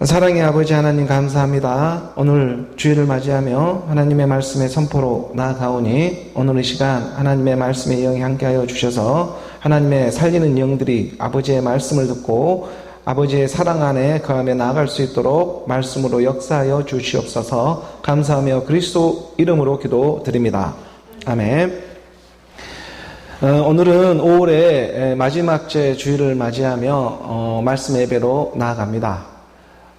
사랑의 아버지 하나님 감사합니다. 오늘 주일을 맞이하며 하나님의 말씀의 선포로 나아가오니 오늘 이 시간 하나님의 말씀의 영이 함께하여 주셔서 하나님의 살리는 영들이 아버지의 말씀을 듣고 아버지의 사랑 안에 그 안에 나아갈 수 있도록 말씀으로 역사하여 주시옵소서. 감사하며 그리스도 이름으로 기도드립니다. 아멘. 오늘은 5월의 마지막 주일을 맞이하며 말씀 예배로 나아갑니다.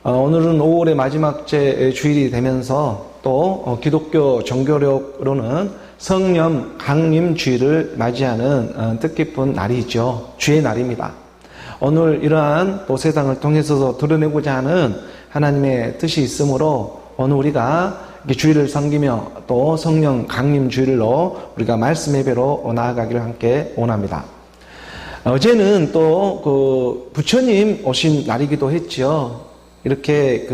오늘은 5월의 마지막 주일이 되면서 또 기독교 정교력으로는 성령 강림 주일을 맞이하는 뜻깊은 날이죠. 주의 날입니다. 오늘 이러한 또 세상을 통해서 드러내고자 하는 하나님의 뜻이 있으므로 오늘 우리가 주일을 섬기며 또 성령 강림 주일로 우리가 말씀 예배로 나아가기를 함께 원합니다. 어제는 또 부처님 오신 날이기도 했지요. 이렇게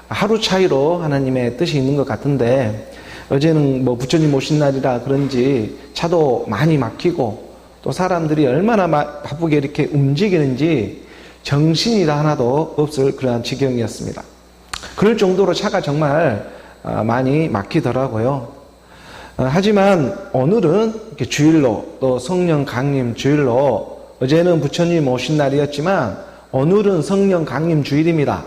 하루 차이로 하나님의 뜻이 있는 것 같은데 어제는 부처님 오신 날이라 그런지 차도 많이 막히고 또 사람들이 얼마나 바쁘게 이렇게 움직이는지 정신이 하나도 없을 그러한 지경이었습니다. 그럴 정도로 차가 정말 많이 막히더라고요. 하지만 오늘은 이렇게 주일로 또 성령 강림 주일로 어제는 부처님 오신 날이었지만 오늘은 성령 강림 주일입니다.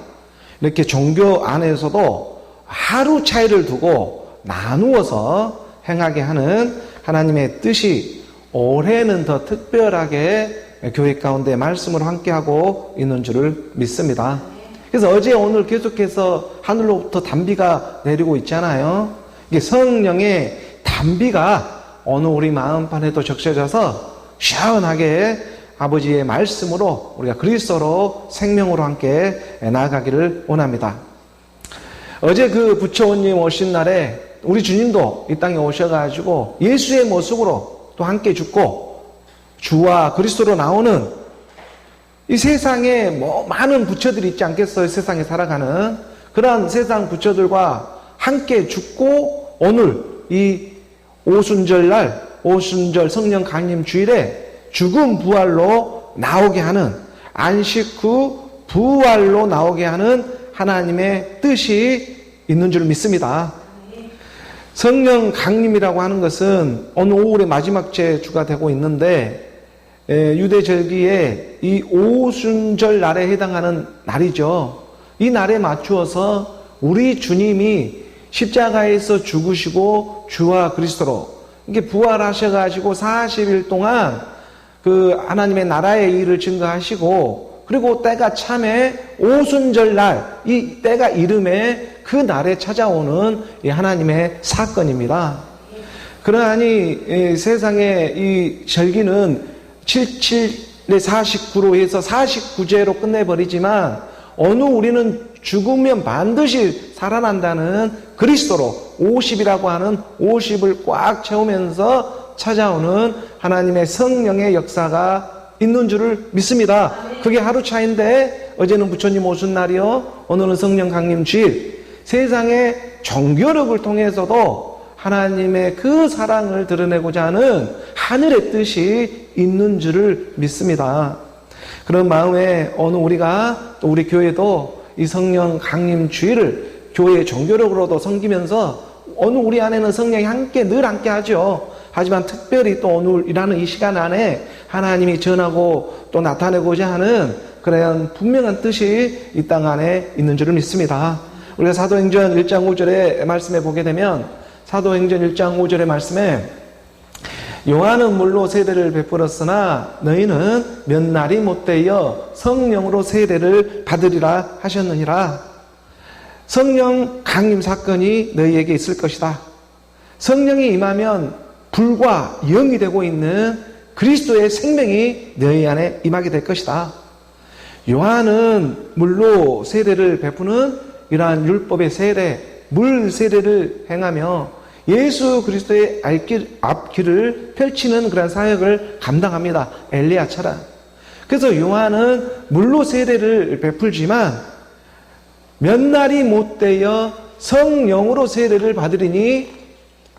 이렇게 종교 안에서도 하루 차이를 두고 나누어서 행하게 하는 하나님의 뜻이 올해는 더 특별하게 교회 가운데 말씀을 함께하고 있는 줄을 믿습니다. 그래서 어제 오늘 계속해서 하늘로부터 단비가 내리고 있잖아요. 이게 성령의 단비가 오늘 우리 마음판에도 적셔져서 시원하게 아버지의 말씀으로 우리가 그리스도로 생명으로 함께 나아가기를 원합니다. 어제 부처님 오신 날에 우리 주님도 이 땅에 오셔가지고 예수의 모습으로 또 함께 죽고 주와 그리스도로 나오는 이 세상에 많은 부처들이 있지 않겠어요? 세상에 살아가는 그러한 세상 부처들과 함께 죽고 오늘 이 오순절 성령 강림 주일에 죽음 부활로 나오게 하는 안식 후 부활로 나오게 하는 하나님의 뜻이 있는 줄 믿습니다. 성령 강림이라고 하는 것은 오늘 5월의 마지막 주가 되고 있는데 유대 절기에 이 오순절 날에 해당하는 날이죠. 이 날에 맞추어서 우리 주님이 십자가에서 죽으시고 주와 그리스도로 이게 부활하셔가지고 40일 동안 하나님의 나라의 일을 증거하시고 그리고 때가 참에 오순절날 이 때가 이름에 그 날에 찾아오는 이 하나님의 사건입니다. 그러하니 세상의 이 절기는 77에 49로 해서 49제로 끝내버리지만 오늘 우리는 죽으면 반드시 살아난다는 그리스도로 50이라고 하는 50을 꽉 채우면서 찾아오는 하나님의 성령의 역사가 있는 줄을 믿습니다. 그게 하루 차인데 어제는 부처님 오신 날이요 오늘은 성령 강림 주일. 세상의 종교력을 통해서도 하나님의 그 사랑을 드러내고자 하는 하늘의 뜻이 있는 줄을 믿습니다. 그런 마음에 오늘 우리가 또 우리 교회도 이 성령 강림 주일을 교회의 종교력으로도 섬기면서 오늘 우리 안에는 성령이 늘 함께 하죠. 하지만 특별히 또 오늘이라는 이 시간 안에 하나님이 전하고 또 나타내고자 하는 그런 분명한 뜻이 이 땅 안에 있는 줄을 믿습니다. 우리가 사도행전 1장 5절의 말씀에 보게 되면 사도행전 1장 5절의 말씀에 요한은 물로 세례를 베풀었으나 너희는 몇 날이 못되어 성령으로 세례를 받으리라 하셨느니라. 성령 강림 사건이 너희에게 있을 것이다. 성령이 임하면 불과 영이 되고 있는 그리스도의 생명이 너희 안에 임하게 될 것이다. 요한은 물로 세례를 베푸는 이러한 율법의 세례, 물 세례를 행하며 예수 그리스도의 앞길을 펼치는 그런 사역을 감당합니다. 엘리야처럼. 그래서 요한은 물로 세례를 베풀지만 몇 날이 못되어 성령으로 세례를 받으리니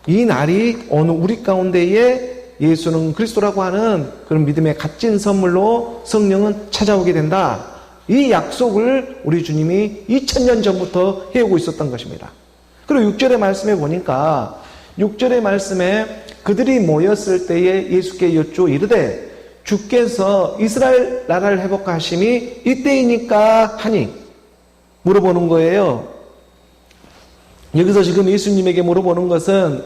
이 날이 오늘 우리 가운데에 예수는 그리스도라고 하는 그런 믿음의 값진 선물로 성령은 찾아오게 된다. 이 약속을 우리 주님이 2000년 전부터 해오고 있었던 것입니다. 그리고 6절의 말씀에 보니까 6절의 말씀에 그들이 모였을 때에 예수께 여쭈어 이르되 주께서 이스라엘 나라를 회복하심이 이때이니까 하니 물어보는 거예요. 여기서 지금 예수님에게 물어보는 것은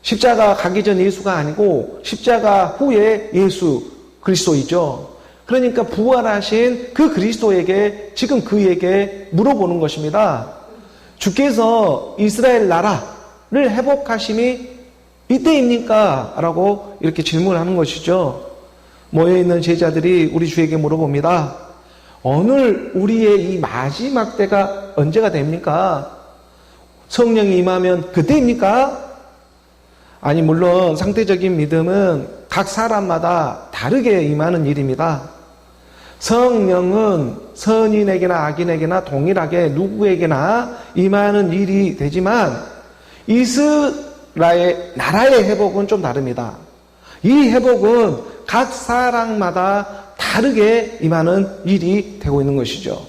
십자가 가기 전 예수가 아니고 십자가 후에 예수 그리스도이죠. 그러니까 부활하신 그 그리스도에게 지금 그에게 물어보는 것입니다. 주께서 이스라엘 나라를 회복하심이 이때입니까? 라고 이렇게 질문하는 것이죠. 모여있는 제자들이 우리 주에게 물어봅니다. 오늘 우리의 이 마지막 때가 언제가 됩니까? 성령이 임하면 그때입니까? 아니, 물론 상대적인 믿음은 각 사람마다 다르게 임하는 일입니다. 성령은 선인에게나 악인에게나 동일하게 누구에게나 임하는 일이 되지만 이스라엘 나라의 회복은 좀 다릅니다. 이 회복은 각 사람마다 다르게 임하는 일이 되고 있는 것이죠.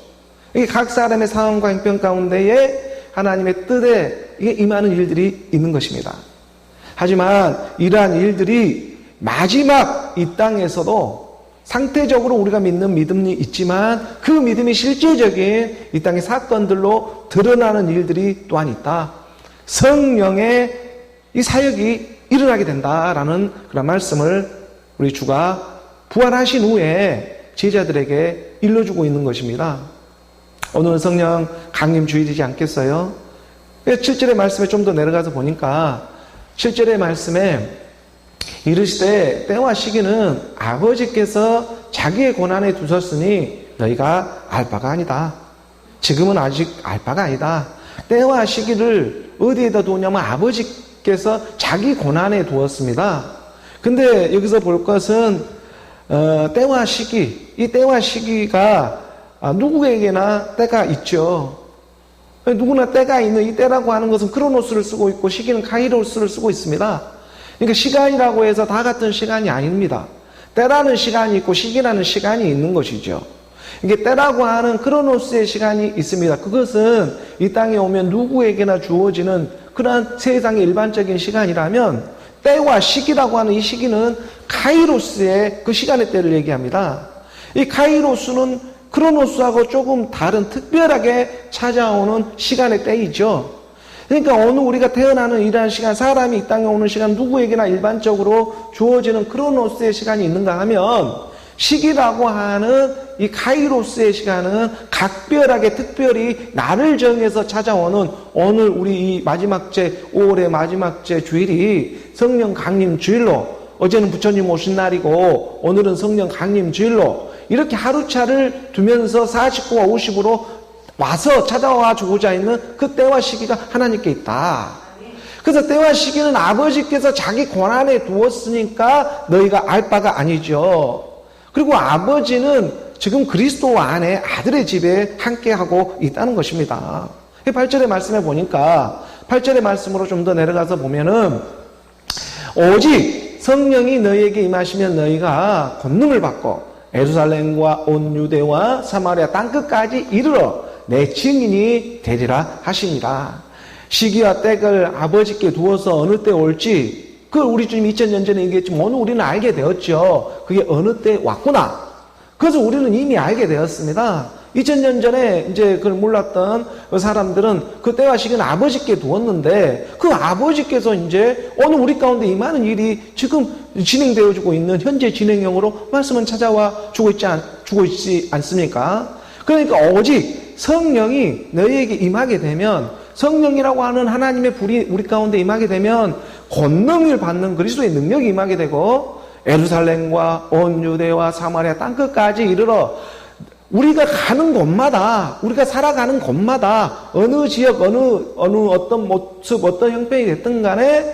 이게 각 사람의 상황과 형편 가운데에 하나님의 뜻에 이게 임하는 일들이 있는 것입니다. 하지만 이러한 일들이 마지막 이 땅에서도 상태적으로 우리가 믿는 믿음이 있지만 그 믿음이 실제적인 이 땅의 사건들로 드러나는 일들이 또한 있다. 성령의 이 사역이 일어나게 된다라는 그런 말씀을 우리 주가 부활하신 후에 제자들에게 일러주고 있는 것입니다. 오늘은 성령 강림 주일이지 않겠어요? 7절의 말씀에 좀 더 내려가서 보니까 7절의 말씀에 이르시되 때와 시기는 아버지께서 자기의 고난에 두셨으니 너희가 알 바가 아니다. 지금은 아직 알 바가 아니다. 때와 시기를 어디에다 두었냐면 아버지께서 자기 고난에 두었습니다. 근데 여기서 볼 것은 때와 시기, 이 때와 시기가 누구에게나 때가 있죠. 누구나 때가 있는 이 때라고 하는 것은 크로노스를 쓰고 있고 시기는 카이로스를 쓰고 있습니다. 그러니까 시간이라고 해서 다 같은 시간이 아닙니다. 때라는 시간이 있고 시기라는 시간이 있는 것이죠. 이게 때라고 하는 크로노스의 시간이 있습니다. 그것은 이 땅에 오면 누구에게나 주어지는 그러한 세상의 일반적인 시간이라면 때와 시기라고 하는 이 시기는 카이로스의 그 시간의 때를 얘기합니다. 이 카이로스는 크로노스하고 조금 다른 특별하게 찾아오는 시간의 때이죠. 그러니까 어느 우리가 태어나는 이러한 시간, 사람이 이 땅에 오는 시간 누구에게나 일반적으로 주어지는 크로노스의 시간이 있는가 하면 시기라고 하는 이 카이로스의 시간은 각별하게 특별히 나를 정해서 찾아오는 오늘 우리 이 마지막 제 5월의 마지막 제 주일이 성령 강림 주일로, 어제는 부처님 오신 날이고 오늘은 성령 강림 주일로 이렇게 하루차를 두면서 49와 50으로 와서 찾아와 주고자 있는 그 때와 시기가 하나님께 있다. 그래서 때와 시기는 아버지께서 자기 권한에 두었으니까 너희가 알 바가 아니죠. 그리고 아버지는 지금 그리스도 안에 아들의 집에 함께하고 있다는 것입니다. 8절의 말씀에 보니까 8절의 말씀으로 좀 더 내려가서 보면은 오직 성령이 너희에게 임하시면 너희가 권능을 받고 예루살렘과 온 유대와 사마리아 땅끝까지 이르러 내 증인이 되리라 하시니라. 시기와 때를 아버지께 두어서 어느 때 올지 그걸 우리 주님 2000년 전에 얘기했지만 오늘 우리는 알게 되었죠. 그게 어느 때 왔구나. 그래서 우리는 이미 알게 되었습니다. 2000년 전에 이제 그걸 몰랐던 사람들은 그 때와 시기는 아버지께 두었는데 그 아버지께서 이제 오늘 우리 가운데 임하는 일이 지금 진행되어지고 있는 현재 진행형으로 말씀은 찾아와 주고 있지 않습니까? 그러니까 오직 성령이 너희에게 임하게 되면 성령이라고 하는 하나님의 불이 우리 가운데 임하게 되면 권능을 받는 그리스도의 능력이 임하게 되고 예루살렘과 온 유대와 사마리아 땅끝까지 이르러 우리가 가는 곳마다, 우리가 살아가는 곳마다 어느 지역, 어느 어떤 모습, 어떤 형편이 됐든 간에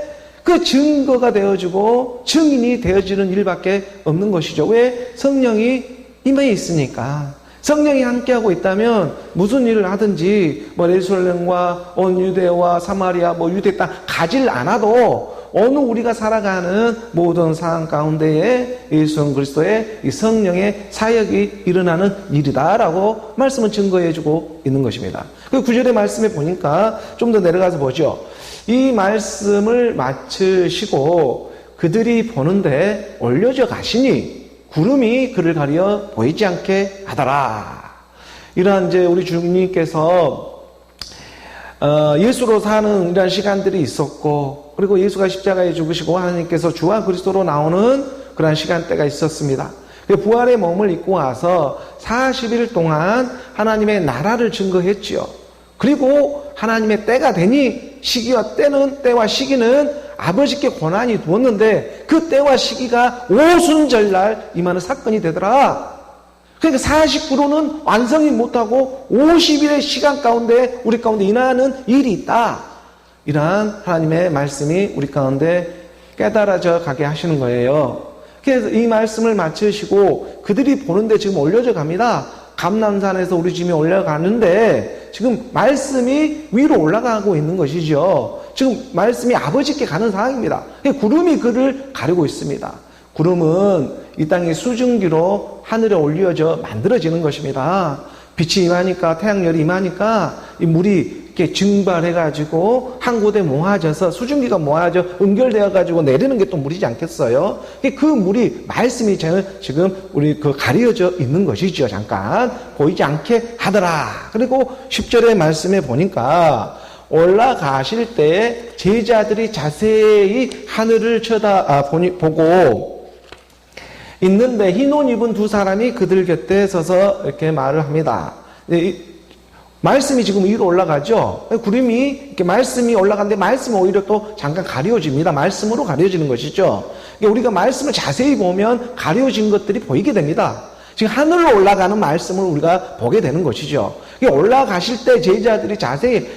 그 증거가 되어지고 증인이 되어지는 일밖에 없는 것이죠. 왜? 성령이 임해 있으니까. 성령이 함께하고 있다면 무슨 일을 하든지 예루살렘과 온 유대와 사마리아 유대 땅 가질 않아도 어느 우리가 살아가는 모든 상황 가운데에 예수 그리스도의 이 성령의 사역이 일어나는 일이다라고 말씀을 증거해주고 있는 것입니다. 그 9절의 말씀에 보니까 좀 더 내려가서 보죠. 이 말씀을 마치시고 그들이 보는데 올려져 가시니 구름이 그를 가려 보이지 않게 하더라. 이러한 이제 우리 주님께서 예수로 사는 이런 시간들이 있었고, 그리고 예수가 십자가에 죽으시고 하나님께서 주와 그리스도로 나오는 그런 시간대가 있었습니다. 부활의 몸을 입고 와서 40일 동안 하나님의 나라를 증거했지요. 그리고 하나님의 때가 되니 시기와 때와 시기는 아버지께 권한이 두었는데 그 때와 시기가 오순절날 임하는 사건이 되더라. 그러니까 49로는 완성이 못하고 50일의 시간 가운데 우리 가운데 일어나는 일이 있다. 이러한 하나님의 말씀이 우리 가운데 깨달아져 가게 하시는 거예요. 그래서 이 말씀을 마치시고 그들이 보는데 지금 올려져 갑니다. 감람산에서 우리 집이 올라가는데 지금 말씀이 위로 올라가고 있는 것이죠. 지금 말씀이 아버지께 가는 상황입니다. 구름이 그를 가리고 있습니다. 구름은 이 땅의 수증기로 하늘에 올려져 만들어지는 것입니다. 빛이 임하니까, 태양열이 임하니까 이 물이 이렇게 증발해가지고 한 곳에 모아져서 수증기가 모아져 응결되어가지고 내리는 게 또 물이지 않겠어요? 그 물이 말씀이 지금 우리 가려져 있는 것이죠. 잠깐 보이지 않게 하더라. 그리고 10절의 말씀에 보니까 올라가실 때 제자들이 자세히 하늘을 보고 있는데 흰 옷 입은 두 사람이 그들 곁에 서서 이렇게 말을 합니다. 말씀이 지금 위로 올라가죠. 구름이 이렇게 말씀이 올라가는데 말씀은 오히려 또 잠깐 가려집니다. 말씀으로 가려지는 것이죠. 우리가 말씀을 자세히 보면 가려진 것들이 보이게 됩니다. 지금 하늘로 올라가는 말씀을 우리가 보게 되는 것이죠. 올라가실 때 제자들이 자세히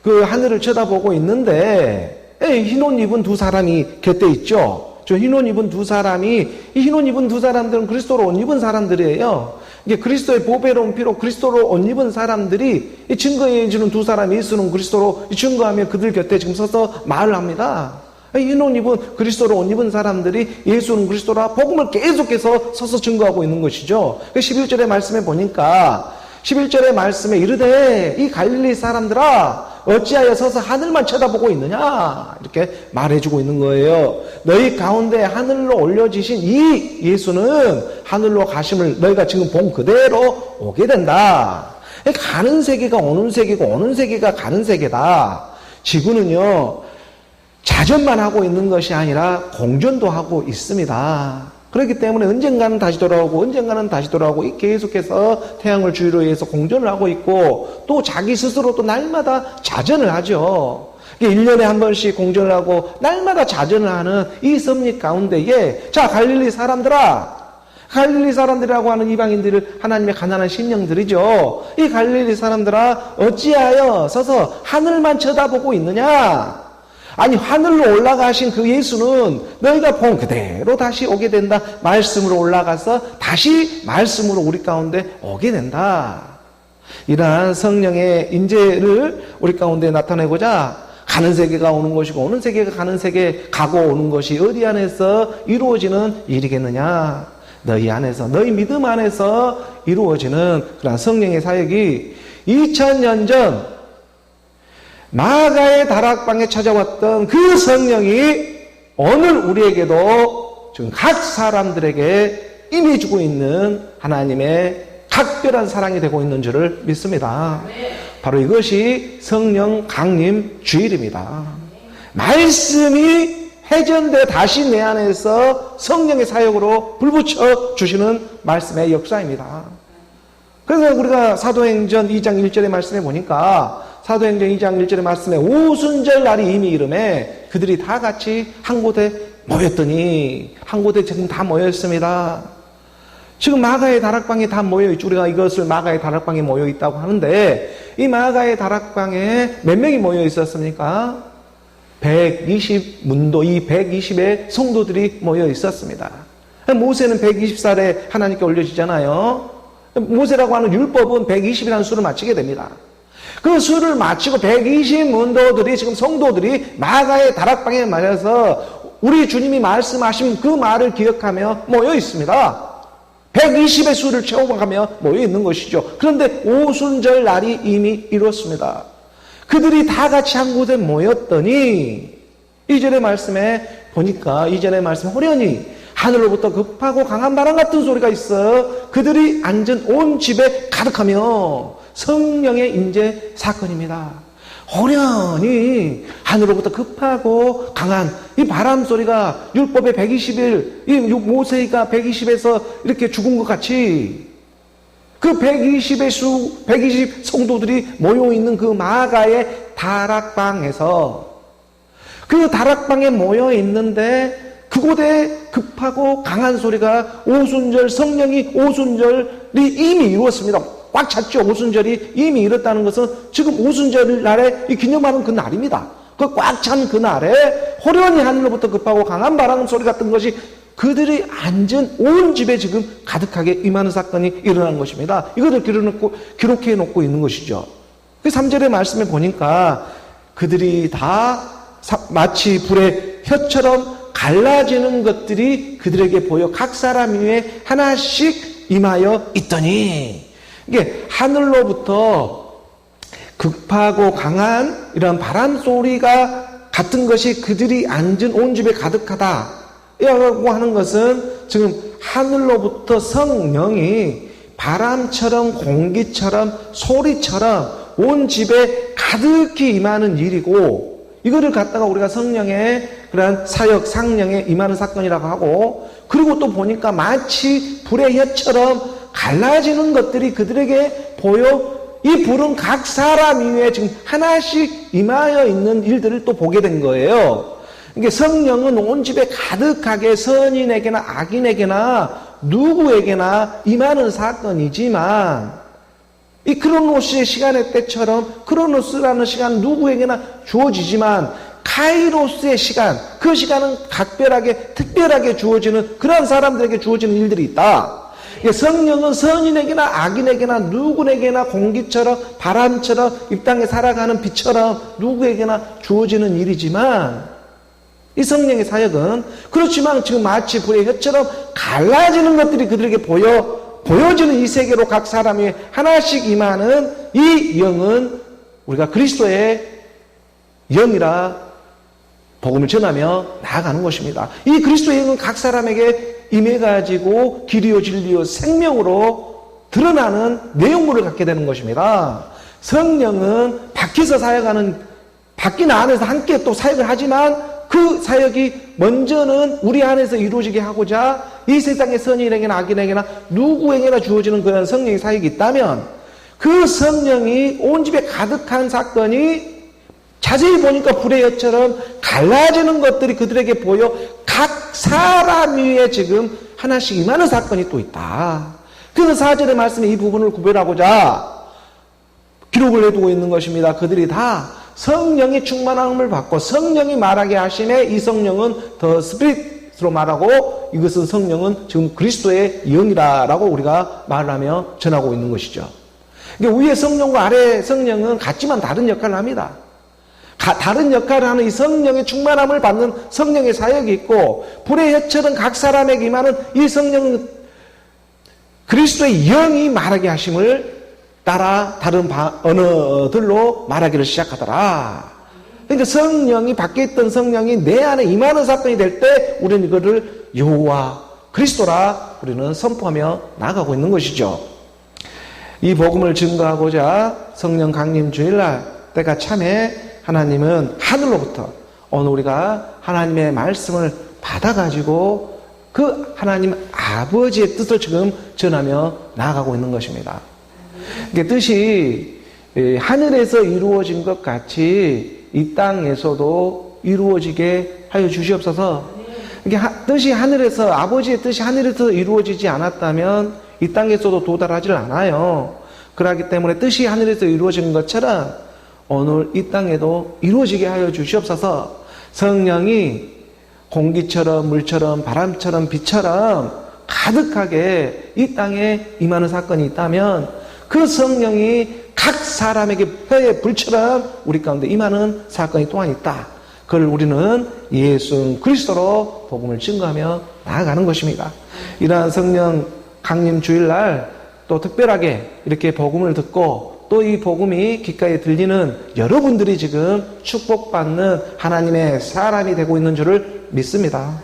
그 하늘을 쳐다보고 있는데 흰 옷 입은 두 사람이 곁에 있죠. 저 흰 옷 입은 두 사람이, 이 흰 옷 입은 두 사람들은 그리스도로 옷 입은 사람들이에요. 이게 그리스도의 보배로운 피로 그리스도로 옷 입은 사람들이 증거해주는 두 사람이 예수는 그리스도로 증거하며 그들 곁에 지금 서서 말을 합니다. 흰 옷 입은 그리스도로 옷 입은 사람들이 예수는 그리스도라 복음을 계속해서 서서 증거하고 있는 것이죠. 11절의 말씀에 보니까 11절의 말씀에 이르되 이 갈릴리 사람들아 어찌하여 서서 하늘만 쳐다보고 있느냐 이렇게 말해주고 있는 거예요. 너희 가운데 하늘로 올려지신 이 예수는 하늘로 가심을 너희가 지금 본 그대로 오게 된다. 가는 세계가 오는 세계고 오는 세계가 가는 세계다. 지구는요 자전만 하고 있는 것이 아니라 공전도 하고 있습니다. 그렇기 때문에 언젠가는 다시 돌아오고 언젠가는 다시 돌아오고 계속해서 태양을 주위로 해서 공전을 하고 있고 또 자기 스스로 또 날마다 자전을 하죠. 1년에 한 번씩 공전을 하고 날마다 자전을 하는 이 섭리 가운데에 자 갈릴리 사람들아, 갈릴리 사람들이라고 하는 이방인들을 하나님의 가난한 심령들이죠. 이 갈릴리 사람들아 어찌하여 서서 하늘만 쳐다보고 있느냐. 아니 하늘로 올라가신 그 예수는 너희가 본 그대로 다시 오게 된다. 말씀으로 올라가서 다시 말씀으로 우리 가운데 오게 된다. 이러한 성령의 인재를 우리 가운데 나타내고자 가는 세계가 오는 것이고 오는 세계가 가는 세계 가고 오는 것이 어디 안에서 이루어지는 일이겠느냐. 너희 안에서 너희 믿음 안에서 이루어지는 그런 성령의 사역이 2000년 전 마가의 다락방에 찾아왔던 그 성령이 오늘 우리에게도 지금 각 사람들에게 임해주고 있는 하나님의 각별한 사랑이 되고 있는 줄을 믿습니다. 바로 이것이 성령 강림 주일입니다. 말씀이 회전돼 다시 내 안에서 성령의 사역으로 불붙여 주시는 말씀의 역사입니다. 그래서 우리가 사도행전 2장 1절의 말씀에 보니까 사도행전 2장 1절의 말씀에 오순절 날이 이미 이름에 그들이 다 같이 한 곳에 모였더니 한 곳에 지금 다 모였습니다. 지금 마가의 다락방에 다 모여있죠. 우리가 이것을 마가의 다락방에 모여있다고 하는데 이 마가의 다락방에 몇 명이 모여 있었습니까? 120문도 이 120의 성도들이 모여 있었습니다. 모세는 120살에 하나님께 올려지잖아요. 모세라고 하는 율법은 120이라는 수를 맞추게 됩니다. 그 술을 마치고 120문도들이 지금 성도들이 마가의 다락방에 맞아서 우리 주님이 말씀하신 그 말을 기억하며 모여 있습니다. 120의 술을 채워가며 모여 있는 것이죠. 그런데 오순절 날이 이미 이뤘습니다. 그들이 다 같이 한 곳에 모였더니 이전의 말씀에 보니까 이전의 말씀 호련히 하늘로부터 급하고 강한 바람 같은 소리가 있어 그들이 앉은 온 집에 가득하며 성령의 임재 사건입니다. 호련히 하늘로부터 급하고 강한 이 바람 소리가 율법의 120일, 이 모세가 120에서 이렇게 죽은 것 같이 그 120 성도들이 모여있는 그 마가의 다락방에서 그 다락방에 모여있는데 그곳에 급하고 강한 소리가 오순절, 성령이 오순절이 이미 이루었습니다. 꽉 찼죠. 오순절이 이미 이뤘다는 것은 지금 오순절 날에 이 기념하는 그 날입니다. 그 꽉 찬 그 날에 호련히 하늘로부터 급하고 강한 바람 소리 같은 것이 그들이 앉은 온 집에 지금 가득하게 임하는 사건이 일어난 것입니다. 이것을 기록해 놓고 있는 것이죠. 그 3절의 말씀에 보니까 그들이 다 마치 불의 혀처럼 갈라지는 것들이 그들에게 보여 각 사람 위에 하나씩 임하여 있더니 이게 하늘로부터 급하고 강한 이런 바람 소리가 같은 것이 그들이 앉은 온 집에 가득하다 라고 하는 것은 지금 하늘로부터 성령이 바람처럼 공기처럼 소리처럼 온 집에 가득히 임하는 일이고 이거를 갖다가 우리가 성령의 그러한 사역, 상령에 임하는 사건이라고 하고 그리고 또 보니까 마치 불의 혀처럼 갈라지는 것들이 그들에게 보여 이 불은 각 사람 위에 지금 하나씩 임하여 있는 일들을 또 보게 된 거예요. 이게 성령은 온 집에 가득하게 선인에게나 악인에게나 누구에게나 임하는 사건이지만 이 크로노스의 시간의 때처럼 크로노스라는 시간 누구에게나 주어지지만 카이로스의 시간, 그 시간은 각별하게 특별하게 주어지는 그런 사람들에게 주어지는 일들이 있다. 성령은 선인에게나 악인에게나 누구에게나 공기처럼 바람처럼 이 땅에 살아가는 빛처럼 누구에게나 주어지는 일이지만 이 성령의 사역은 그렇지만 지금 마치 불의 혀처럼 갈라지는 것들이 그들에게 보여지는 이 세계로 각 사람이 하나씩 임하는 이 영은 우리가 그리스도의 영이라 복음을 전하며 나아가는 것입니다. 이 그리스도의 영은 각 사람에게 임해가지고 길이요 진리요 생명으로 드러나는 내용물을 갖게 되는 것입니다. 성령은 밖에서 사역하는 밖이나 안에서 함께 또 사역을 하지만 그 사역이 먼저는 우리 안에서 이루어지게 하고자 이 세상의 선인에게나 악인에게나 누구에게나 주어지는 그런 성령의 사역이 있다면 그 성령이 온 집에 가득한 사건이 자세히 보니까 불의 혀처럼 갈라지는 것들이 그들에게 보여 각 사람 위에 지금 하나씩 임하는 사건이 또 있다. 그래서 4절의 말씀에 이 부분을 구별하고자 기록을 해두고 있는 것입니다. 그들이 다 성령의 충만함을 받고 성령이 말하게 하심에 이 성령은 더 스피릿으로 말하고 이것은 성령은 지금 그리스도의 영이라고 우리가 말하며 전하고 있는 것이죠. 그러니까 위의 성령과 아래의 성령은 같지만 다른 역할을 합니다. 다른 역할을 하는 이 성령의 충만함을 받는 성령의 사역이 있고 불의 혀처럼 각 사람에게 임하는 이 성령은 그리스도의 영이 말하게 하심을 따라 다른 언어들로 말하기를 시작하더라. 그러니까 성령이 밖에 있던 성령이 내 안에 임하는 사건이 될 때 우리는 이거를 여호와 그리스도라 우리는 선포하며 나아가고 있는 것이죠. 이 복음을 증거하고자 성령 강림 주일날 때가 참에 하나님은 하늘로부터 오늘 우리가 하나님의 말씀을 받아가지고 그 하나님 아버지의 뜻을 지금 전하며 나아가고 있는 것입니다. 그 뜻이 하늘에서 이루어진 것 같이 이 땅에서도 이루어지게 하여 주시옵소서. 뜻이 하늘에서 아버지의 뜻이 하늘에서 이루어지지 않았다면 이 땅에서도 도달하지 않아요. 그렇기 때문에 뜻이 하늘에서 이루어진 것처럼 오늘 이 땅에도 이루어지게 하여 주시옵소서. 성령이 공기처럼 물처럼 바람처럼 빛처럼 가득하게 이 땅에 임하는 사건이 있다면 그 성령이 각 사람에게 혀의 불처럼 우리 가운데 임하는 사건이 또한 있다. 그걸 우리는 예수 그리스도로 복음을 증거하며 나아가는 것입니다. 이러한 성령 강림 주일날 또 특별하게 이렇게 복음을 듣고 또 이 복음이 귓가에 들리는 여러분들이 지금 축복받는 하나님의 사람이 되고 있는 줄을 믿습니다.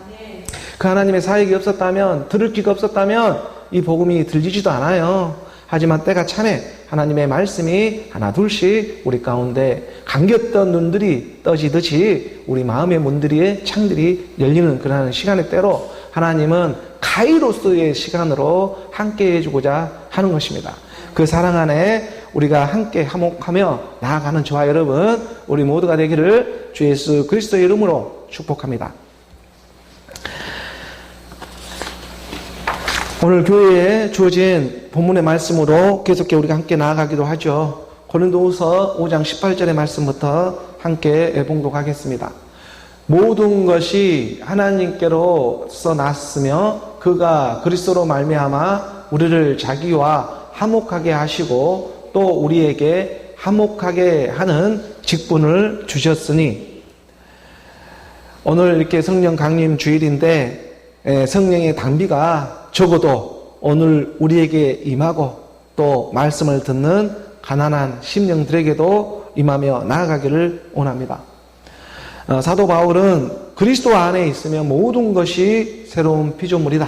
그 하나님의 사역이 없었다면, 들을 귀가 없었다면 이 복음이 들리지도 않아요. 하지만 때가 차면 하나님의 말씀이 하나 둘씩 우리 가운데 감겼던 눈들이 떠지듯이 우리 마음의 문들이 창들이 열리는 그러한 시간의 때로 하나님은 카이로스의 시간으로 함께 해주고자 하는 것입니다. 그 사랑 안에 우리가 함께 화목하며 나아가는 저와 여러분 우리 모두가 되기를 주 예수 그리스도의 이름으로 축복합니다. 오늘 교회에 주어진 본문의 말씀으로 계속해 우리가 함께 나아가기도 하죠. 고린도후서 5장 18절의 말씀부터 함께 봉독하겠습니다. 모든 것이 하나님께로서 났으며 그가 그리스도로 말미암아 우리를 자기와 화목하게 하시고 또 우리에게 화목하게 하는 직분을 주셨으니 오늘 이렇게 성령 강림 주일인데 성령의 당비가 적어도 오늘 우리에게 임하고 또 말씀을 듣는 가난한 심령들에게도 임하며 나아가기를 원합니다. 사도 바울은 그리스도 안에 있으면 모든 것이 새로운 피조물이다.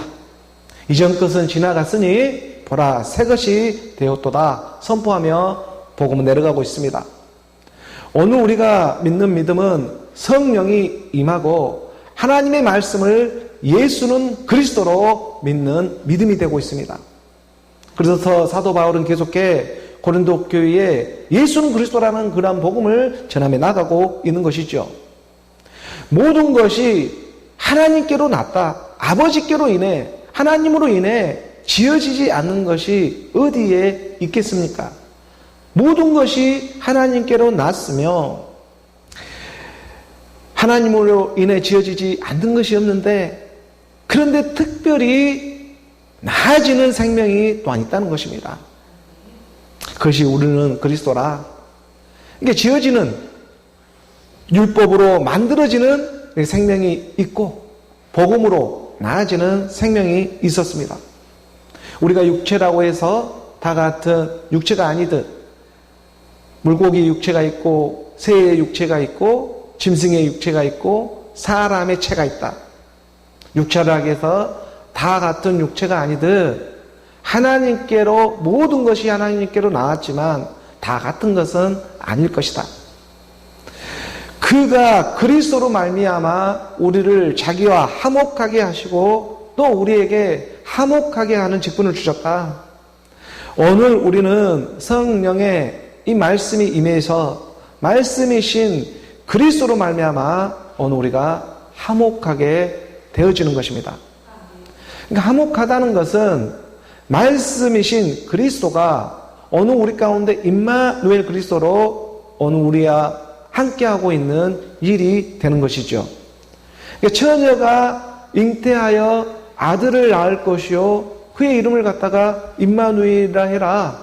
이전 것은 지나갔으니 보라 새 것이 되었도다 선포하며 복음을 내려가고 있습니다. 오늘 우리가 믿는 믿음은 성령이 임하고 하나님의 말씀을 예수는 그리스도로 믿는 믿음이 되고 있습니다. 그래서 사도 바울은 계속해 고린도 교회에 예수는 그리스도라는 그러한 복음을 전하며 나가고 있는 것이죠. 모든 것이 하나님께로 났다. 아버지께로 인해 하나님으로 인해 지어지지 않는 것이 어디에 있겠습니까? 모든 것이 하나님께로 났으며 하나님으로 인해 지어지지 않는 것이 없는데 그런데 특별히 나아지는 생명이 또한 있다는 것입니다. 그것이 우리는 그리스도라. 이게 지어지는 율법으로 만들어지는 생명이 있고 복음으로 나아지는 생명이 있었습니다. 우리가 육체라고 해서 다 같은 육체가 아니듯 물고기 육체가 있고 새의 육체가 있고 짐승의 육체가 있고 사람의 체가 있다. 육체라고 해서 다 같은 육체가 아니듯 하나님께로 모든 것이 하나님께로 나왔지만 다 같은 것은 아닐 것이다. 그가 그리스도로 말미암아 우리를 자기와 화목하게 하시고 또 우리에게 화목하게 하는 직분을 주셨다. 오늘 우리는 성령의 이 말씀이 임해서 말씀이신 그리스도로 말미암아 오늘 우리가 화목하게 되어지는 것입니다. 그러니까 화목하다는 것은 말씀이신 그리스도가 어느 우리 가운데 임마누엘 그리스도로 어느 우리와 함께하고 있는 일이 되는 것이죠. 그러니까 처녀가 잉태하여 아들을 낳을 것이요 그의 이름을 갖다가 임마누엘이라 해라.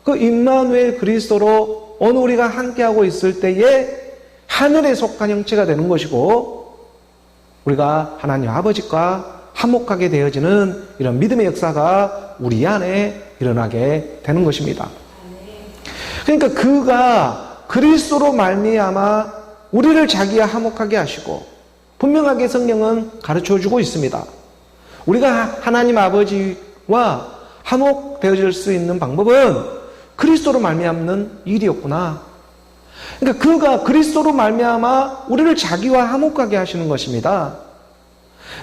그 임마누엘 그리스도로 어느 우리가 함께하고 있을 때에 하늘에 속한 형체가 되는 것이고 우리가 하나님 아버지과 화목하게 되어지는 이런 믿음의 역사가 우리 안에 일어나게 되는 것입니다. 그러니까 그가 그리스도로 말미암아 우리를 자기와 화목하게 하시고 분명하게 성령은 가르쳐주고 있습니다. 우리가 하나님 아버지와 화목되어질 수 있는 방법은 그리스도로 말미암는 일이었구나. 그러니까 그가 그리스도로 말미암아 우리를 자기와 화목하게 하시는 것입니다.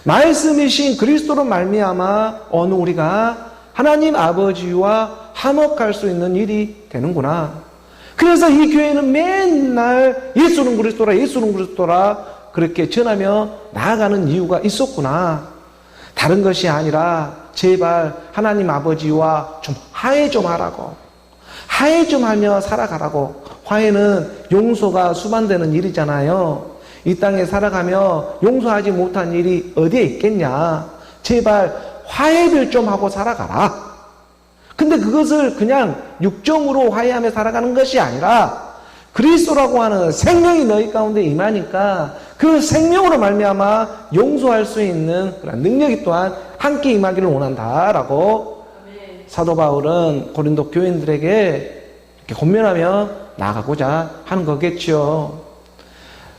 말씀이신 그리스도로 말미암아 어느 우리가 하나님 아버지와 화목할 수 있는 일이 되는구나. 그래서 이 교회는 맨날 예수는 그리스도라 예수는 그리스도라 그렇게 전하며 나아가는 이유가 있었구나. 다른 것이 아니라 제발 하나님 아버지와 좀 화해 좀 하라고. 화해 좀 하며 살아가라고. 화해는 용서가 수반되는 일이잖아요. 이 땅에 살아가며 용서하지 못한 일이 어디에 있겠냐. 제발 화해를 좀 하고 살아가라. 근데 그것을 그냥 육정으로 화해하며 살아가는 것이 아니라 그리스도라고 하는 생명이 너희 가운데 임하니까 그 생명으로 말미암아 용서할 수 있는 그런 능력이 또한 함께 임하기를 원한다라고 사도 바울은 고린도 교인들에게 이렇게 권면하며 나아가고자 하는 거겠죠.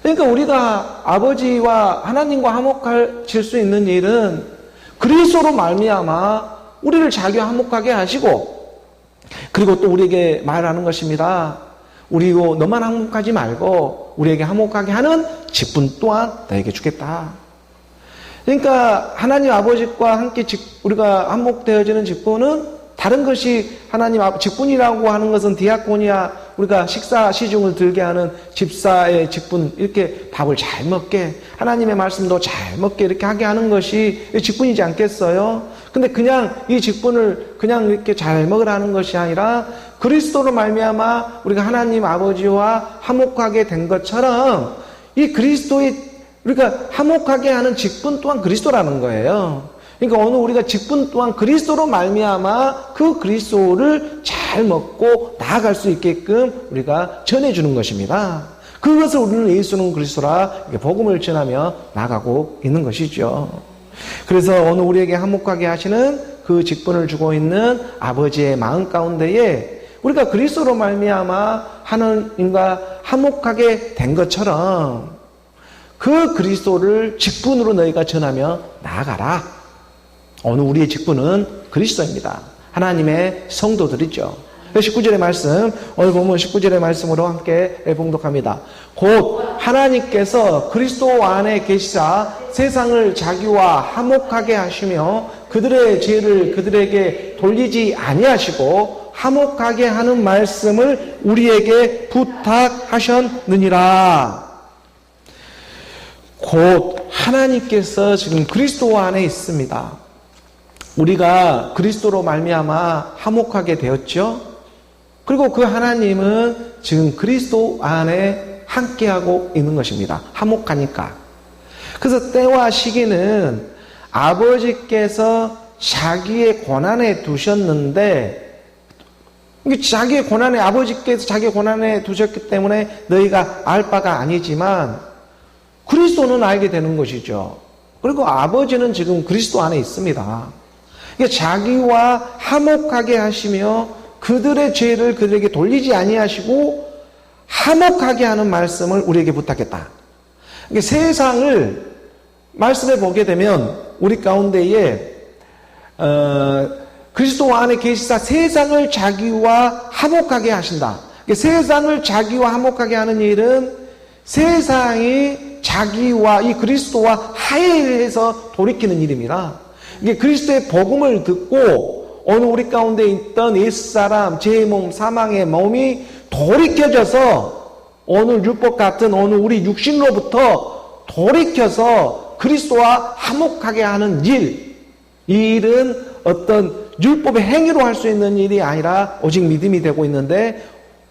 그러니까 우리가 아버지와 하나님과 화목하실 수 있는 일은 그리스도로 말미암아 우리를 자기와 화목하게 하시고, 그리고 또 우리에게 말하는 것입니다. 우리고 너만 화목하지 말고 우리에게 화목하게 하는 직분 또한 너에게 주겠다. 그러니까 하나님 아버지와 함께 우리가 화목되어지는 직분은 다른 것이 하나님 직분이라고 하는 것은 디아코니아, 우리가 식사 시중을 들게 하는 집사의 직분, 이렇게 밥을 잘 먹게, 하나님의 말씀도 잘 먹게 이렇게 하게 하는 것이 직분이지 않겠어요? 근데 그냥 이 직분을 그냥 이렇게 잘 먹으라는 것이 아니라 그리스도로 말미암아 우리가 하나님 아버지와 화목하게 된 것처럼 이 그리스도의 우리가 화목하게 하는 직분 또한 그리스도라는 거예요. 그러니까 오늘 우리가 직분 또한 그리스도로 말미암아 그 그리스도를 잘 먹고 나아갈 수 있게끔 우리가 전해주는 것입니다. 그것을 우리는 예수는 그리스도라 복음을 전하며 나아가고 있는 것이죠. 그래서 오늘 우리에게 화목하게 하시는 그 직분을 주고 있는 아버지의 마음 가운데에 우리가 그리스도로 말미암아 하나님과 화목하게 된 것처럼 그 그리스도를 직분으로 너희가 전하며 나아가라. 오늘 우리의 직분은 그리스도입니다. 하나님의 성도들이죠. 19절의 말씀, 오늘 보면 19절의 말씀으로 함께 봉독합니다. 곧 하나님께서 그리스도 안에 계시사 세상을 자기와 화목하게 하시며 그들의 죄를 그들에게 돌리지 아니하시고 화목하게 하는 말씀을 우리에게 부탁하셨느니라. 곧 하나님께서 지금 그리스도 안에 있습니다. 우리가 그리스도로 말미암아 화목하게 되었죠. 그리고 그 하나님은 지금 그리스도 안에 함께하고 있는 것입니다. 화목하니까. 그래서 때와 시기는 아버지께서 자기의 권한에 두셨는데, 자기의 권한에, 아버지께서 자기의 권한에 두셨기 때문에 너희가 알 바가 아니지만 그리스도는 알게 되는 것이죠. 그리고 아버지는 지금 그리스도 안에 있습니다. 자기와 화목하게 하시며 그들의 죄를 그들에게 돌리지 아니하시고 화목하게 하는 말씀을 우리에게 부탁했다. 세상을 말씀해 보게 되면 우리 가운데에 그리스도 안에 계시사 세상을 자기와 화목하게 하신다. 세상을 자기와 화목하게 하는 일은 세상이 자기와 이 그리스도와 화해해서 돌이키는 일입니다. 이게 그리스도의 복음을 듣고 오늘 우리 가운데 있던 옛사람, 제 몸, 사망의 몸이 돌이켜져서 오늘 율법 같은 오늘 우리 육신로부터 돌이켜서 그리스도와 화목하게 하는 일, 이 일은 어떤 율법의 행위로 할 수 있는 일이 아니라 오직 믿음이 되고 있는데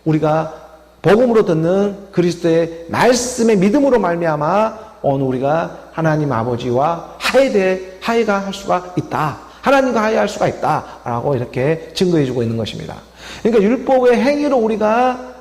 우리가 복음으로 듣는 그리스도의 말씀의 믿음으로 말미암아 오늘 우리가 하나님 아버지와 화해가 할 수가 있다. 하나님과 화해할 수가 있다라고 이렇게 증거해주고 있는 것입니다. 그러니까 율법의 행위로 우리가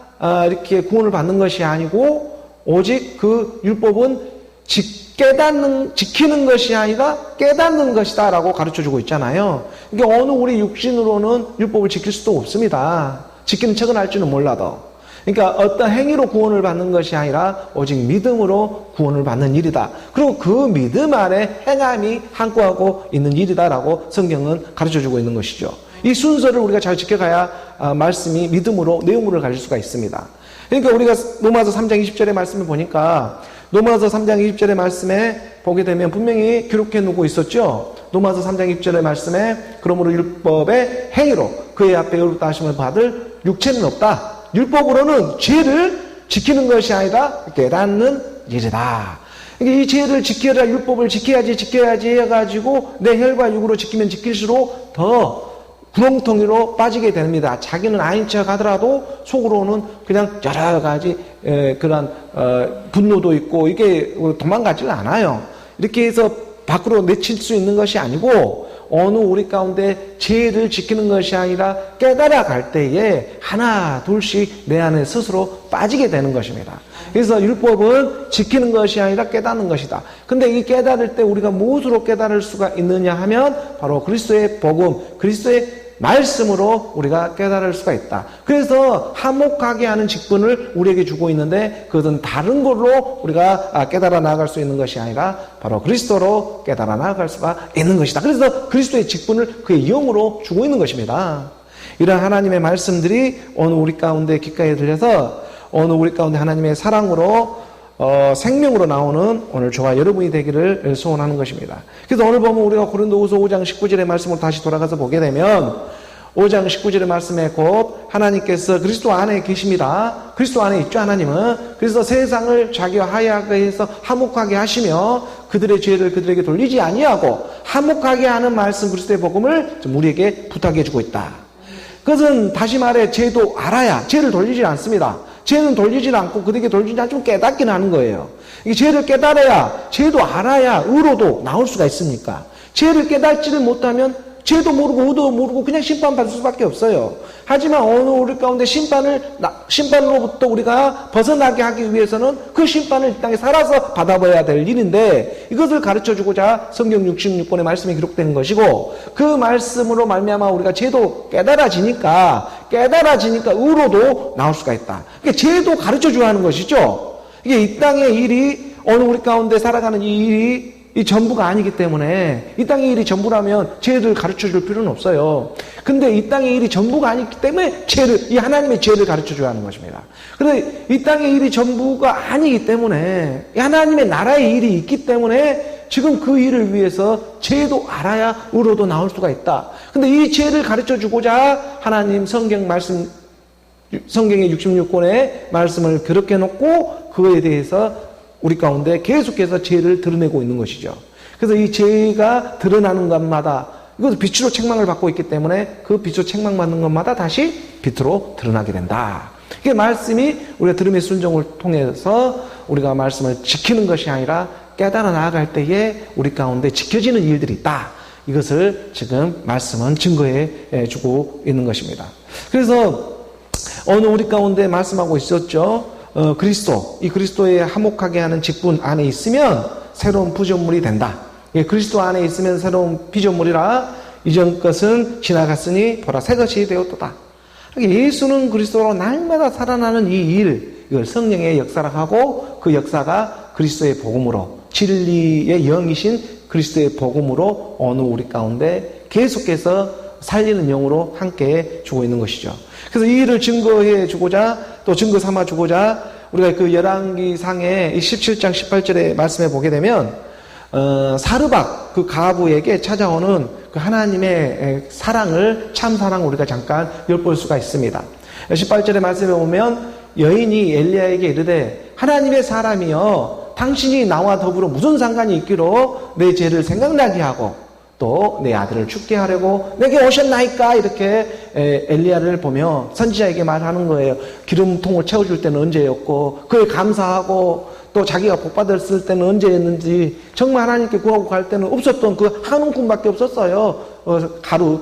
이렇게 구원을 받는 것이 아니고 오직 그 율법은 지키는 것이 아니라 깨닫는 것이다라고 가르쳐주고 있잖아요. 그러니까 어느 우리 육신으로는 율법을 지킬 수도 없습니다. 지키는 척은 할 줄은 몰라도. 그러니까 어떤 행위로 구원을 받는 것이 아니라 오직 믿음으로 구원을 받는 일이다. 그리고 그 믿음 안에 행함이 함께하고 있는 일이다라고 성경은 가르쳐주고 있는 것이죠. 이 순서를 우리가 잘 지켜가야 말씀이 믿음으로 내용으로 가질 수가 있습니다. 그러니까 우리가 로마서 3장 20절의 말씀을 보니까 로마서 3장 20절의 말씀에 보게 되면 분명히 기록해 놓고 있었죠. 로마서 3장 20절의 말씀에 그러므로 율법의 행위로 그의 앞에 의롭다 하심을 받을 육체는 없다. 율법으로는 죄를 지키는 것이 아니라 깨닫는 일이다. 이 죄를 지켜야 율법을 지켜야지 해가지고 내 혈과 육으로 지키면 지킬수록 더 구렁텅이로 빠지게 됩니다. 자기는 아닌 척 하더라도 속으로는 그냥 여러 가지 그런 분노도 있고 이게 도망가지를 않아요. 이렇게 해서 밖으로 내칠 수 있는 것이 아니고 어느 우리 가운데 죄를 지키는 것이 아니라 깨달아 갈 때에 하나 둘씩 내 안에 스스로 빠지게 되는 것입니다. 그래서 율법은 지키는 것이 아니라 깨닫는 것이다. 근데 이 깨달을 때 우리가 무엇으로 깨달을 수가 있느냐 하면 바로 그리스도의 복음, 그리스도의 말씀으로 우리가 깨달을 수가 있다. 그래서 화목하게 하는 직분을 우리에게 주고 있는데 그것은 다른 걸로 우리가 깨달아 나아갈 수 있는 것이 아니라 바로 그리스도로 깨달아 나아갈 수가 있는 것이다. 그래서 그리스도의 직분을 그의 영으로 주고 있는 것입니다. 이런 하나님의 말씀들이 오늘 우리 가운데 귓가에 들려서 오늘 우리 가운데 하나님의 사랑으로 생명으로 나오는 오늘 저와 여러분이 되기를 소원하는 것입니다. 그래서 오늘 보면 우리가 고린도후서 5장 19절의 말씀으로 다시 돌아가서 보게 되면 5장 19절의 말씀에 곧 하나님께서 그리스도 안에 계십니다. 그리스도 안에 있죠, 하나님은. 그래서 세상을 자기와 화해하게 해서 화목하게 하시며 그들의 죄를 그들에게 돌리지 아니하고 화목하게 하는 말씀 그리스도의 복음을 우리에게 부탁해 주고 있다. 그것은 다시 말해 죄도 알아야 죄를 돌리지 않습니다. 죄는 돌리지 않고 그들에게 돌리지 않지만 깨닫긴 하는 거예요. 이 죄를 깨달아야, 죄도 알아야 의로도 나올 수가 있습니까? 죄를 깨닫지를 못하면 죄도 모르고 의도 모르고 그냥 심판받을 수밖에 없어요. 하지만 어느 우리 가운데 심판으로부터 우리가 벗어나게 하기 위해서는 그 심판을 이 땅에 살아서 받아봐야 될 일인데 이것을 가르쳐주고자 성경 66권의 말씀이 기록된 것이고 그 말씀으로 말미암아 우리가 죄도 깨달아지니까 의로도 나올 수가 있다. 그러니까 죄도 가르쳐줘야 하는 것이죠. 이게 이 땅의 일이 어느 우리 가운데 살아가는 이 일이 이 전부가 아니기 때문에 이 땅의 일이 전부라면 죄를 가르쳐줄 필요는 없어요. 근데 이 땅의 일이 전부가 아니기 때문에 이 하나님의 죄를 가르쳐줘야 하는 것입니다. 그런데 이 땅의 일이 전부가 아니기 때문에 이 하나님의 나라의 일이 있기 때문에 지금 그 일을 위해서 죄도 알아야 의로도 나올 수가 있다. 근데 이 죄를 가르쳐주고자 하나님 성경의 66권의 말씀을 그렇게 놓고 그거에 대해서 우리 가운데 계속해서 죄를 드러내고 있는 것이죠. 그래서 이 죄가 드러나는 것마다 이것도 빛으로 책망을 받고 있기 때문에 그 빛으로 책망받는 것마다 다시 빛으로 드러나게 된다. 이게 말씀이 우리가 들음의 순종을 통해서 우리가 말씀을 지키는 것이 아니라 깨달아 나아갈 때에 우리 가운데 지켜지는 일들이 있다. 이것을 지금 말씀은 증거해 주고 있는 것입니다. 그래서 오늘 우리 가운데 말씀하고 있었죠. 이 그리스도의 화목하게 하는 직분 안에 있으면 새로운 피조물이 된다. 예, 그리스도 안에 있으면 새로운 피조물이라 이전 것은 지나갔으니 보라 새 것이 되었도다. 예수는 그리스도로 날마다 살아나는 이 일, 이걸 성령의 역사라 하고 그 역사가 그리스도의 복음으로 진리의 영이신 그리스도의 복음으로 어느 우리 가운데 계속해서 살리는 영으로 함께 주고 있는 것이죠. 그래서 이 일을 증거해 주고자 또 증거 삼아 주고자 우리가 그 열왕기상의 17장 18절의 말씀에 보게 되면 사르밧 그 가부에게 찾아오는 그 하나님의 사랑을 참 사랑을 우리가 잠깐 엿볼 수가 있습니다. 18절의 말씀에 보면 여인이 엘리야에게 이르되 하나님의 사람이여 당신이 나와 더불어 무슨 상관이 있기로 내 죄를 생각나게 하고 또 내 아들을 죽게 하려고 내게 오셨나이까 이렇게 엘리야를 보며 선지자에게 말하는 거예요. 기름통을 채워줄 때는 언제였고 그에 감사하고 또 자기가 복받았을 때는 언제였는지 정말 하나님께 구하고 갈 때는 없었던 그 한 움큼밖에 없었어요.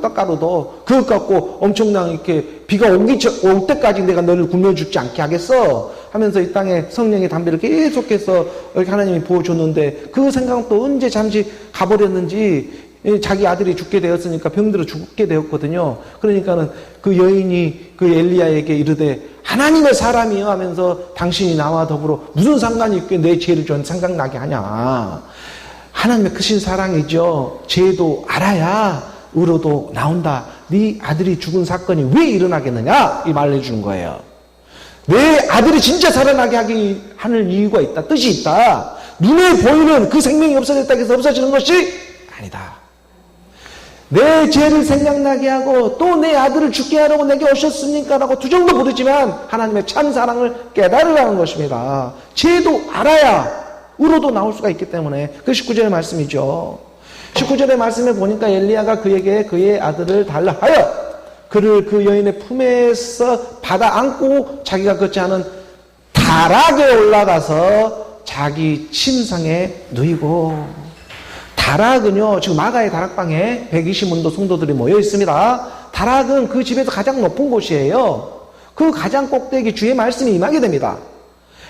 떡가루도 그것 갖고 엄청난 이렇게 비가 올 때까지 내가 너를 굶겨 죽지 않게 하겠어 하면서 이 땅에 성령의 담배를 계속해서 이렇게 하나님이 부어줬는데 그 생각도 언제 잠시 가버렸는지 자기 아들이 죽게 되었으니까 병들어 죽게 되었거든요. 그러니까는 그 여인이 그 엘리야에게 이르되 하나님의 사람이여 하면서 당신이 나와 더불어 무슨 상관이 있게 내 죄를 좀 생각나게 하냐. 하나님의 크신 사랑이죠. 죄도 알아야 의로도 나온다. 네 아들이 죽은 사건이 왜 일어나겠느냐 이 말을 해주는 거예요. 내 아들이 진짜 살아나게 하는 이유가 있다. 뜻이 있다. 눈에 보이는 그 생명이 없어졌다고 해서 없어지는 것이 아니다. 내 죄를 생각나게 하고 또 내 아들을 죽게 하려고 내게 오셨습니까? 라고 두정도 부르지만 하나님의 참 사랑을 깨달으라는 것입니다. 죄도 알아야 의로도 나올 수가 있기 때문에 그 19절의 말씀이죠. 19절의 말씀에 보니까 엘리야가 그에게 그의 아들을 달라 하여 그를 그 여인의 품에서 받아 안고 자기가 걷지 않은 타락에 올라가서 자기 침상에 누이고 다락은요, 지금 마가의 다락방에 120문도 성도들이 모여 있습니다. 다락은 그 집에서 가장 높은 곳이에요. 그 가장 꼭대기 주의 말씀이 임하게 됩니다.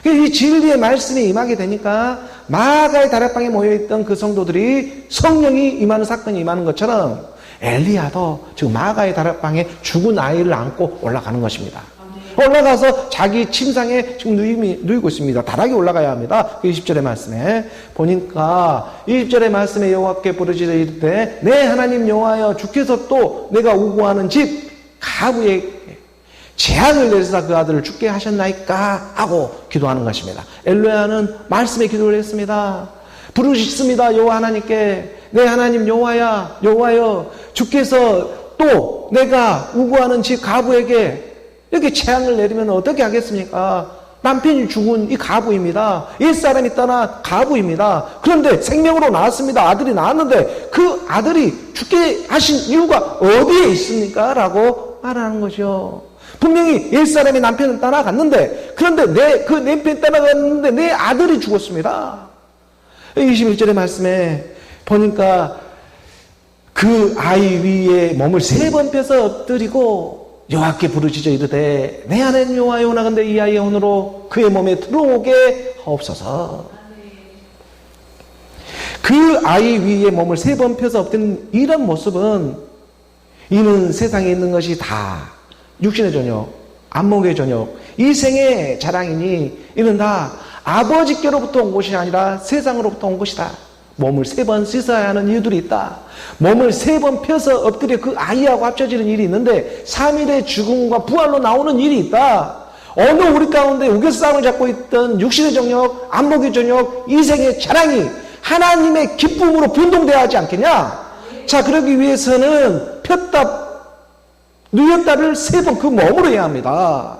이 진리의 말씀이 임하게 되니까 마가의 다락방에 모여있던 그 성도들이 성령이 임하는 사건이 임하는 것처럼 엘리야도 지금 마가의 다락방에 죽은 아이를 안고 올라가는 것입니다. 올라가서 자기 침상에 지금 누이고 있습니다. 다락에 올라가야 합니다. 20절의 말씀에 보니까 20절의 말씀에 여호와께 부르짖어 이르되 내 하나님 여호와여 주께서 또 내가 우고하는 집 가부에 재앙을 내리사 그 아들을 죽게 하셨나이까 하고 기도하는 것입니다. 엘리야는 말씀에 기도를 했습니다. 부르짖습니다. 여호와 하나님께 내 하나님 여호와야 여호와여 주께서 또 내가 우고하는 집 가부에게 이렇게 재앙을 내리면 어떻게 하겠습니까? 남편이 죽은 이 가부입니다. 옛사람이 떠나 가부입니다. 그런데 생명으로 나왔습니다. 아들이 나왔는데 그 아들이 죽게 하신 이유가 어디에 있습니까? 라고 말하는 거죠. 분명히 옛사람이 남편은 떠나갔는데 그런데 그 남편이 떠나갔는데 내 아들이 죽었습니다. 21절의 말씀에 보니까 그 아이 위에 몸을 3번 펴서 엎드리고 여호와께 부르짖어 이르되 내 하나님 여호와여 원하건대 이 아이의 혼으로 그의 몸에 들어오게 하옵소서. 그 아이 위에 몸을 3번 펴서 엎드린 이런 모습은 이는 세상에 있는 것이 다 육신의 저녁, 안목의 저녁, 이 생의 자랑이니 이는 다 아버지께로부터 온 것이 아니라 세상으로부터 온 것이다. 몸을 3번 씻어야 하는 이유들이 있다. 몸을 3번 펴서 엎드려 그 아이하고 합쳐지는 일이 있는데 3일의 죽음과 부활로 나오는 일이 있다. 어느 우리 가운데 우겨싸움을 잡고 있던 육신의 정욕, 안목의 정욕, 이생의 자랑이 하나님의 기쁨으로 변동되어야 하지 않겠냐? 자, 그러기 위해서는 폈다 누였다를 3번 그 몸으로 해야 합니다.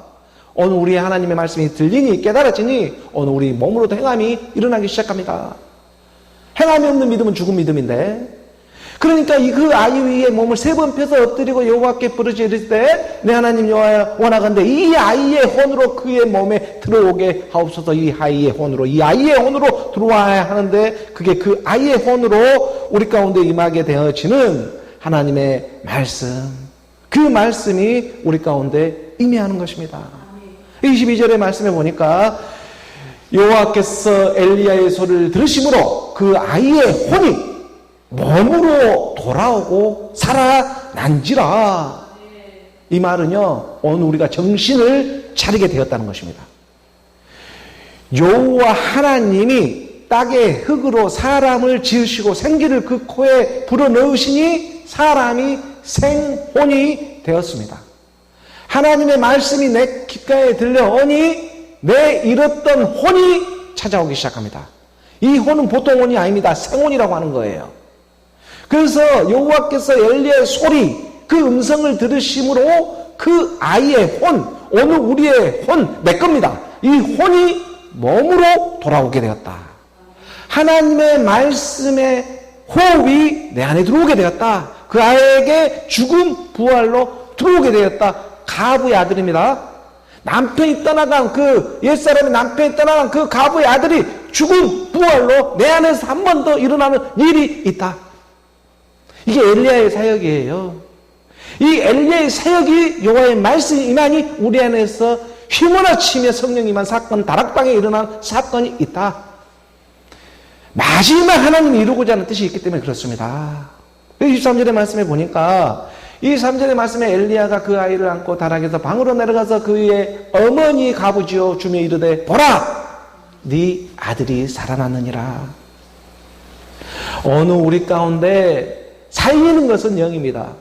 오늘 우리 하나님의 말씀이 들리니 깨달아지니 오늘 우리 몸으로도 행함이 일어나기 시작합니다. 행함이 없는 믿음은 죽은 믿음인데 그러니까 그 아이 위에 몸을 3번 펴서 엎드리고 여호와께 부르짖어 이르되 내 하나님 여호와여 원하건대 이 아이의 혼으로 그의 몸에 들어오게 하옵소서. 이 아이의 혼으로 들어와야 하는데 그게 그 아이의 혼으로 우리 가운데 임하게 되어지는 하나님의 말씀, 그 말씀이 우리 가운데 임해하는 것입니다. 22절의 말씀에 보니까 여호와께서 엘리야의 소리를 들으심으로 그 아이의 혼이 몸으로 돌아오고 살아난지라. 이 말은요, 오늘 우리가 정신을 차리게 되었다는 것입니다. 여호와 하나님이 땅의 흙으로 사람을 지으시고 생기를 그 코에 불어넣으시니 사람이 생혼이 되었습니다. 하나님의 말씀이 내 귓가에 들려오니 내 잃었던 혼이 찾아오기 시작합니다. 이 혼은 보통 혼이 아닙니다. 생혼이라고 하는 거예요. 그래서 여호와께서 엘리야의 소리, 그 음성을 들으심으로 그 아이의 혼, 오늘 우리의 혼, 내 겁니다. 이 혼이 몸으로 돌아오게 되었다. 하나님의 말씀의 호흡이 내 안에 들어오게 되었다. 그 아이에게 죽음, 부활로 들어오게 되었다. 가부의 아들입니다. 남편이 떠나간 그 옛사람의 남편이 떠나간 그 가부의 아들이 죽음, 부활로 내 안에서 한 번 더 일어나는 일이 있다. 이게 엘리야의 사역이에요. 이 엘리야의 사역이 여호와의 말씀이 임하니 우리 안에서 휘몰아치며 성령이 임한 사건, 다락방에 일어난 사건이 있다. 마지막 하나님이 이루고자 하는 뜻이 있기 때문에 그렇습니다. 23절의 말씀에 보니까 이 3절의 말씀에 엘리야가 그 아이를 안고 다락에서 방으로 내려가서 그의 어머니 가부지어 주며 이르되 보라 네 아들이 살아났느니라. 어느 우리 가운데 살리는 것은 영입니다.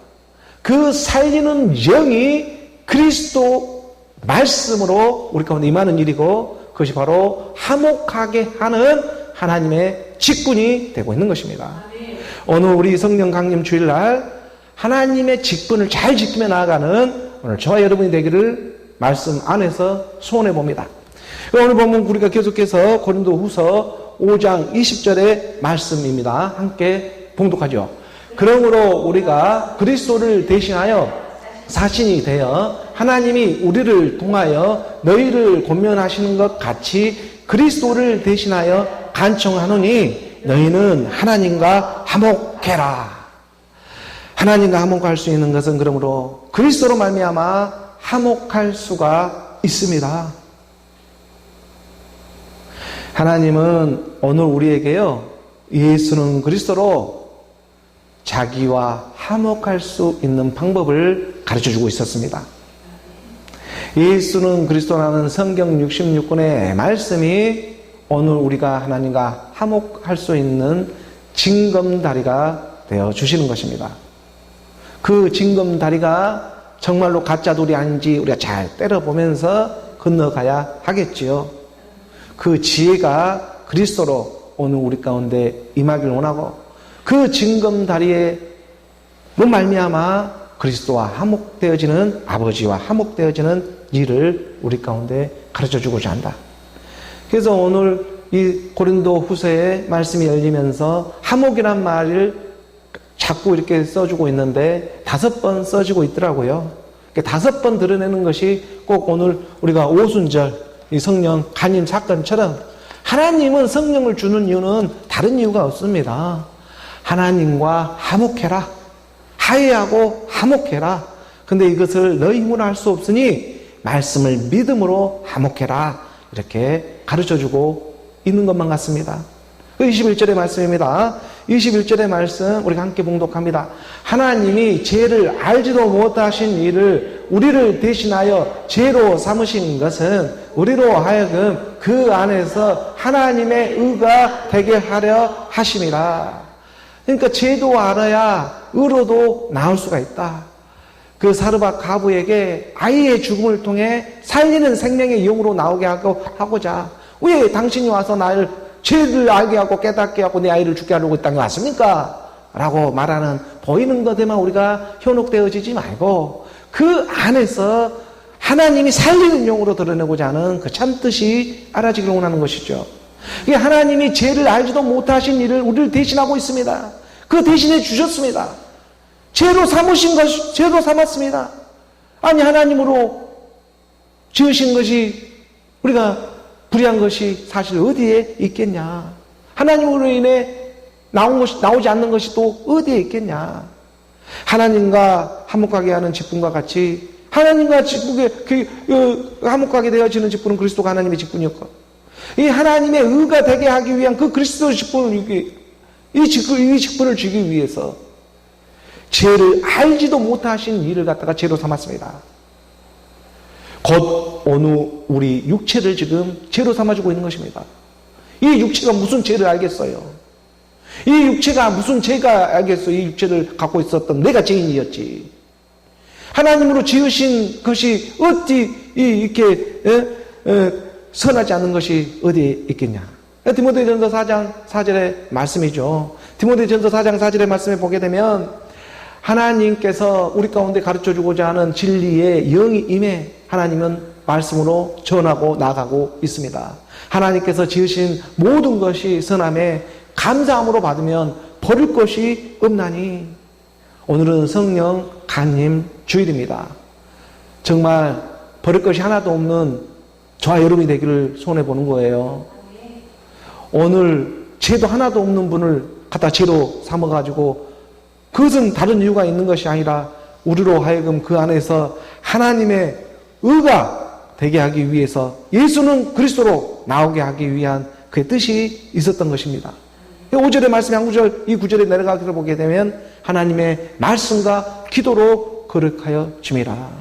그 살리는 영이 그리스도 말씀으로 우리 가운데 임하는 일이고 그것이 바로 화목하게 하는 하나님의 직분이 되고 있는 것입니다. 오늘 우리 성령 강림 주일날 하나님의 직분을 잘 지키며 나아가는 오늘 저와 여러분이 되기를 말씀 안에서 소원해 봅니다. 오늘 보면 우리가 계속해서 고린도후서 5장 20절의 말씀입니다. 함께 봉독하죠. 그러므로 우리가 그리스도를 대신하여 사신이 되어 하나님이 우리를 통하여 너희를 권면하시는 것 같이 그리스도를 대신하여 간청하노니 너희는 하나님과 화목해라. 하나님과 화목할 수 있는 것은 그러므로 그리스도로 말미암아 화목할 수가 있습니다. 하나님은 오늘 우리에게요, 예수는 그리스도로 자기와 화목할 수 있는 방법을 가르쳐주고 있었습니다. 예수는 그리스도라는 성경 66권의 말씀이 오늘 우리가 하나님과 화목할 수 있는 징검다리가 되어 주시는 것입니다. 그 징검다리가 정말로 가짜돌이 아닌지 우리가 잘 때려보면서 건너가야 하겠지요. 그 지혜가 그리스도로 오늘 우리 가운데 임하길 원하고, 그 징검다리에 말미암아 그리스도와 화목되어지는, 아버지와 화목되어지는 일을 우리 가운데 가르쳐주고자 한다. 그래서 오늘 이 고린도 후서의 말씀이 열리면서 화목이란 말을 자꾸 이렇게 써주고 있는데 5번 써지고 있더라고요. 5번 드러내는 것이 꼭 오늘 우리가 오순절 이 성령 간임 사건처럼, 하나님은 성령을 주는 이유는 다른 이유가 없습니다. 하나님과 화목해라, 화해하고 화목해라. 근데 이것을 너희 힘으로 할 수 없으니 말씀을 믿음으로 화목해라, 이렇게 가르쳐주고 있는 것만 같습니다. 21절의 말씀입니다. 21절의 말씀 우리가 함께 봉독합니다. 하나님이 죄를 알지도 못하신 이를 우리를 대신하여 죄로 삼으신 것은 우리로 하여금 그 안에서 하나님의 의가 되게 하려 하심이라. 그러니까 죄도 알아야 의로도 나올 수가 있다. 그 사르밧 과부에게 아이의 죽음을 통해 살리는 생명의 영으로 나오게 하고자, 왜 당신이 와서 나를 죄를 알게 하고 깨닫게 하고 내 아이를 죽게 하려고 이 땅에 왔습니까? 라고 말하는, 보이는 것에만 우리가 현혹되어지지 말고 그 안에서 하나님이 살리는 용으로 드러내고자 하는 그 참뜻이 알아지기를 원하는 것이죠. 이게 하나님이 죄를 알지도 못하신 일을 우리를 대신하고 있습니다. 그 대신해 주셨습니다. 죄로 삼으신 것이, 죄로 삼았습니다. 아니, 하나님으로 지으신 것이, 우리가 불의한 것이 사실 어디에 있겠냐? 하나님으로 인해 나오지 않는 것이 또 어디에 있겠냐? 하나님과 화목하게 하는 직분과 같이, 하나님과 직분에 화목하게 되어지는 직분은 그리스도가 하나님의 직분이었고, 이 하나님의 의가 되게 하기 위한 그 그리스도의 직분을, 이 직분을 주기 위해서 죄를 알지도 못하신 일을 갖다가 죄로 삼았습니다. 곧 어느 우리 육체를 지금 죄로 삼아주고 있는 것입니다. 이 육체가 무슨 죄를 알겠어요? 이 육체가 무슨 죄가 알겠어요? 이 육체를 갖고 있었던 내가 죄인이었지. 하나님으로 지으신 것이 어찌 이렇게 선하지 않은 것이 어디에 있겠냐? 디모데전서 4장 4절의 말씀이죠. 디모데전서 4장 4절의 말씀에 보게 되면 하나님께서 우리 가운데 가르쳐주고자 하는 진리의 영이 임해 하나님은 말씀으로 전하고 나가고 있습니다. 하나님께서 지으신 모든 것이 선함에 감사함으로 받으면 버릴 것이 없나니. 오늘은 성령 간임 주일입니다. 정말 버릴 것이 하나도 없는 저와 여러분이 되기를 소원해 보는 거예요. 오늘 죄도 하나도 없는 분을 갖다 죄로 삼아가지고, 그것은 다른 이유가 있는 것이 아니라 우리로 하여금 그 안에서 하나님의 의가 되게 하기 위해서 예수는 그리스도로 나오게 하기 위한 그의 뜻이 있었던 것입니다. 5절의 말씀이 한 구절, 이 구절에 내려가기를 보게 되면 하나님의 말씀과 기도로 거룩하여 줌이라.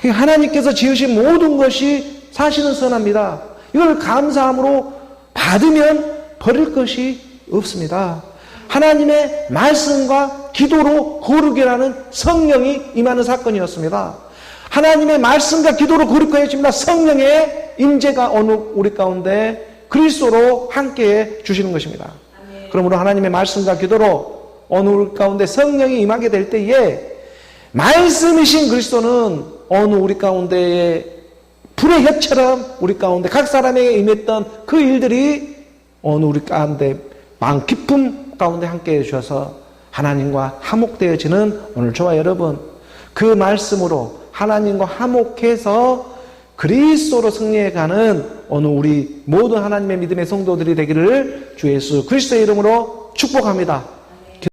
하나님께서 지으신 모든 것이 사실은 선합니다. 이걸 감사함으로 받으면 버릴 것이 없습니다. 하나님의 말씀과 기도로 거룩하게 하는 성령이 임하는 사건이었습니다. 하나님의 말씀과 기도로 거룩해집니다. 성령의 임재가 어느 우리 가운데 그리스도로 함께해 주시는 것입니다. 그러므로 하나님의 말씀과 기도로 어느 우리 가운데 성령이 임하게 될 때에 말씀이신 그리스도는 어느 우리 가운데에 불의 혀처럼 우리 가운데 각 사람에게 임했던 그 일들이 어느 우리 가운데 마음 깊음 가운데 함께해 주셔서 하나님과 화목되어지는 오늘 저와 여러분, 그 말씀으로 하나님과 화목해서 그리스도로 승리해가는 오늘 우리 모든 하나님의 믿음의 성도들이 되기를 주 예수 그리스도의 이름으로 축복합니다.